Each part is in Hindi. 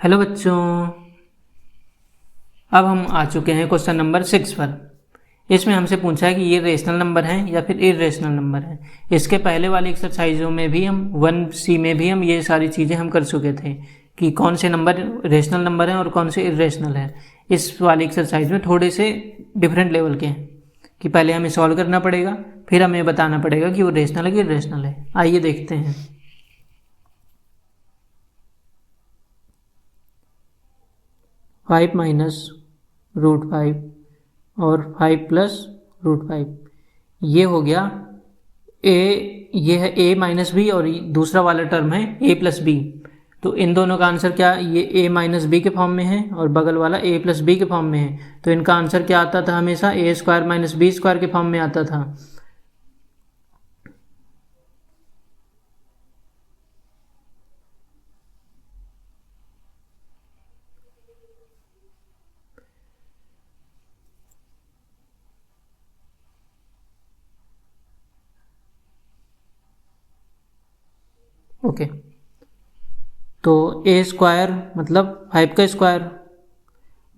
हेलो बच्चों, अब हम आ चुके हैं क्वेश्चन नंबर 6 पर। इसमें हमसे पूछा है कि ये रेशनल नंबर हैं या फिर इरेशनल नंबर हैं। इसके पहले वाली एक्सरसाइजों में भी हम 1C में भी हम ये सारी चीज़ें हम कर चुके थे कि कौन से नंबर रेशनल नंबर हैं और कौन से इरेशनल हैं। इस वाली एक्सरसाइज में थोड़े से डिफरेंट लेवल के हैं कि पहले हमें सॉल्व करना पड़ेगा, फिर हमें बताना पड़ेगा कि वो रेशनल है कि इरेशनल है। आइए देखते हैं। 5 माइनस √5 और 5 प्लस √5, ये हो गया ए। ये है a माइनस बी और दूसरा वाला टर्म है a प्लस बी। तो इन दोनों का आंसर क्या, ये a माइनस बी के फॉर्म में है और बगल वाला a प्लस बी के फॉर्म में है। तो इनका आंसर क्या आता था, हमेशा a square minus B square के फॉर्म में आता था। ओके, तो a स्क्वायर मतलब 5 का स्क्वायर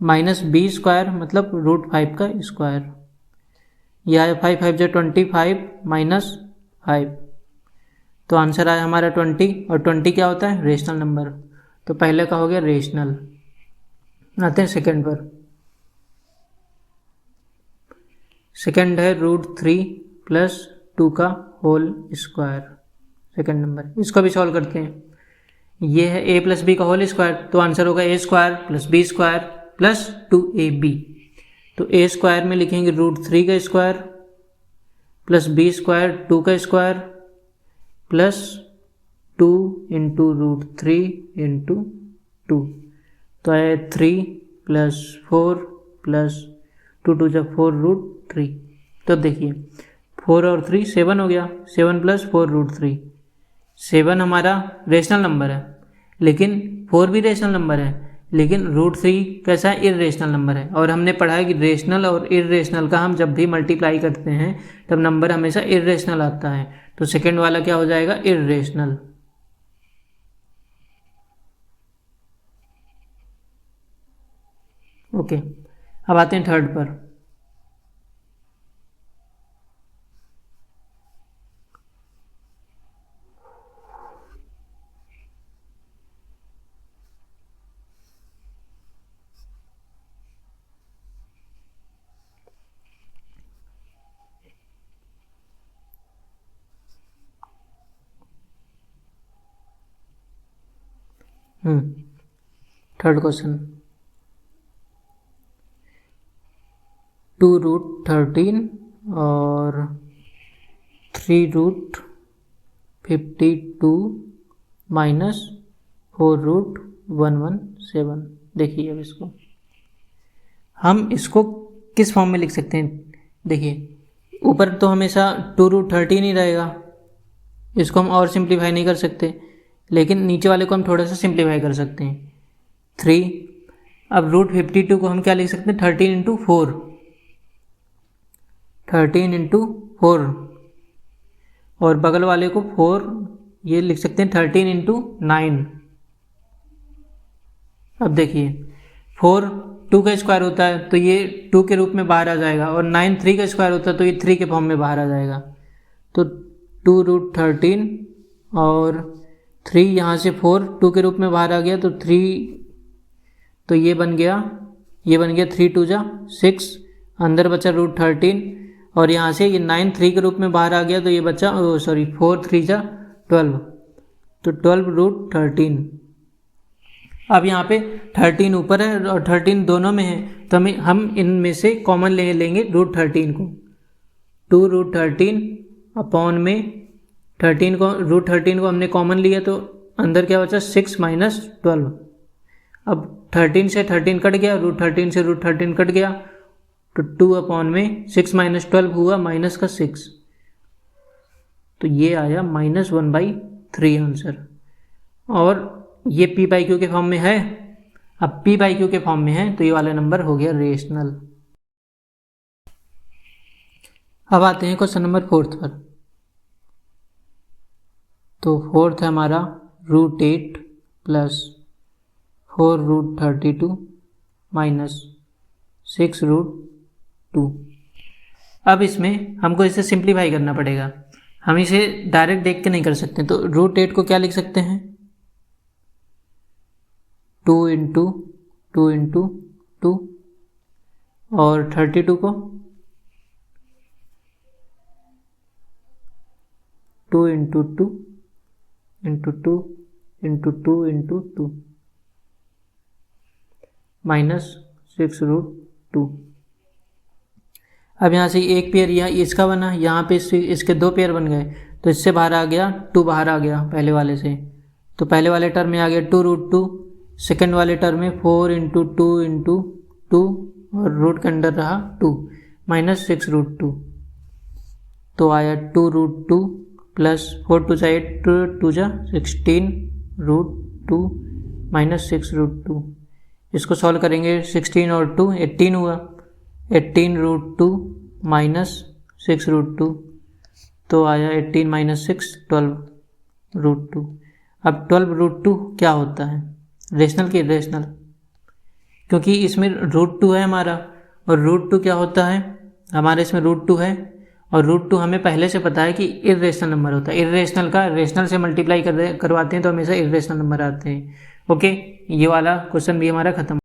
माइनस बी स्क्वायर मतलब √5 का स्क्वायर। यह है 5 5 जो 25 माइनस 5। तो आंसर आया हमारा 20, और 20 क्या होता है, रेशनल नंबर। तो पहले का हो गया रेशनल। आते हैं सेकंड पर। सेकंड है √3 प्लस 2 का होल स्क्वायर, सेकंड नंबर। इसको भी सॉल्व करते हैं। ये है a प्लस बी का होल स्क्वायर, तो आंसर होगा a square plus B square plus 2ab। तो a स्क्वायर में लिखेंगे √3 का स्क्वायर प्लस बी स्क्वायर 2 का स्क्वायर प्लस 2 इंटू √3 इंटू 2। तो आया 3 प्लस 4 प्लस 2 2 जब 4√3। तो देखिए 4 और 3 7 हो गया, 7 प्लस 4√3। 7 हमारा रेशनल नंबर है, लेकिन 4 भी रेशनल नंबर है, लेकिन √3 कैसा है, इरेशनल नंबर है। और हमने पढ़ा है कि रेशनल और इरेशनल का हम जब भी मल्टीप्लाई करते हैं तब नंबर हमेशा इरेशनल आता है। तो सेकंड वाला क्या हो जाएगा, इरेशनल। ओके, अब आते हैं थर्ड पर। थर्ड क्वेश्चन, 2√13 और 3√52 माइनस 4√117। देखिए अब इसको हम इसको किस फॉर्म में लिख सकते हैं। देखिए ऊपर तो हमेशा 2√13 ही रहेगा, इसको हम और सिंप्लीफाई नहीं कर सकते, लेकिन नीचे वाले को हम थोड़ा सा सिंप्लीफाई कर सकते हैं। 3, अब √52 को हम क्या लिख सकते हैं, 13 इंटू 4, 13 इंटू 4, और बगल वाले को 4 ये लिख सकते हैं 13 इंटू 9। अब देखिए 4 2 का स्क्वायर होता है तो ये 2 के रूप में बाहर आ जाएगा, और 9 3 का स्क्वायर होता है तो ये 3 के फॉर्म में बाहर आ जाएगा। तो 2√13 और 3 यहाँ से 4 2 के रूप में बाहर आ गया, तो 3, तो ये बन गया 3 2 जा 6, अंदर बचा √13, और यहाँ से ये 9 3 के रूप में बाहर आ गया, तो ये बचा 4 3 जा 12, तो 12√13। अब यहाँ पे 13 ऊपर है और 13 दोनों में है, तो हम इनमें से कॉमन ले लेंगे √13 को। 2√13 अपॉन में 13 को, √13 को हमने कॉमन लिया तो अंदर क्या बचा, 6 माइनस 12। अब 13 से 13 कट गया, √13 से √13 कट गया, तो 2 अपॉन में 6 माइनस 12 हुआ माइनस का 6, तो ये आया -1/3 आंसर। और ये p/q के फॉर्म में है। अब p/q के फॉर्म में है तो ये वाला नंबर हो गया रेशनल। अब आते हैं क्वेश्चन नंबर 4 पर। तो 4th है हमारा √8 प्लस 4√32 माइनस 6√2। अब इसमें हमको इसे सिंप्लीफाई करना पड़ेगा, हम इसे डायरेक्ट देख के नहीं कर सकते, तो √8 को क्या लिख सकते हैं 2 इंटू 2 और 32 को 2 into 2 into 2 into 2 into 2 minus 6√2। अब यहाँ से एक पेयर यहाँ इसका बना, यहाँ पे इसके दो पेयर बन गए, तो इससे बाहर आ गया 2 बाहर आ गया पहले वाले से, तो पहले वाले टर्म में आ गया 2√2, सेकेंड वाले टर्म में 4 इंटू 2 इंटू 2 और रूट के अंदर रहा 2 माइनस 6√2, तो आया 2√2 प्लस 4 2 8 2 16√2 माइनस 6√2। इसको सॉल्व करेंगे 16 और 2 18 हुआ, 18√2 माइनस 6√2, तो आया 18 माइनस 6 12√2। अब 12√2 क्या होता है, रेशनल की इरेशनल, क्योंकि इसमें √2 है हमारा, और √2 क्या होता है हमारे इसमें √2 है, और √2 हमें पहले से पता है कि इरेशनल नंबर होता है। इरेशनल का रेशनल से मल्टीप्लाई करवाते हैं तो हमेशा इरेशनल नंबर आते हैं। ओके, ये वाला क्वेश्चन भी हमारा खत्म।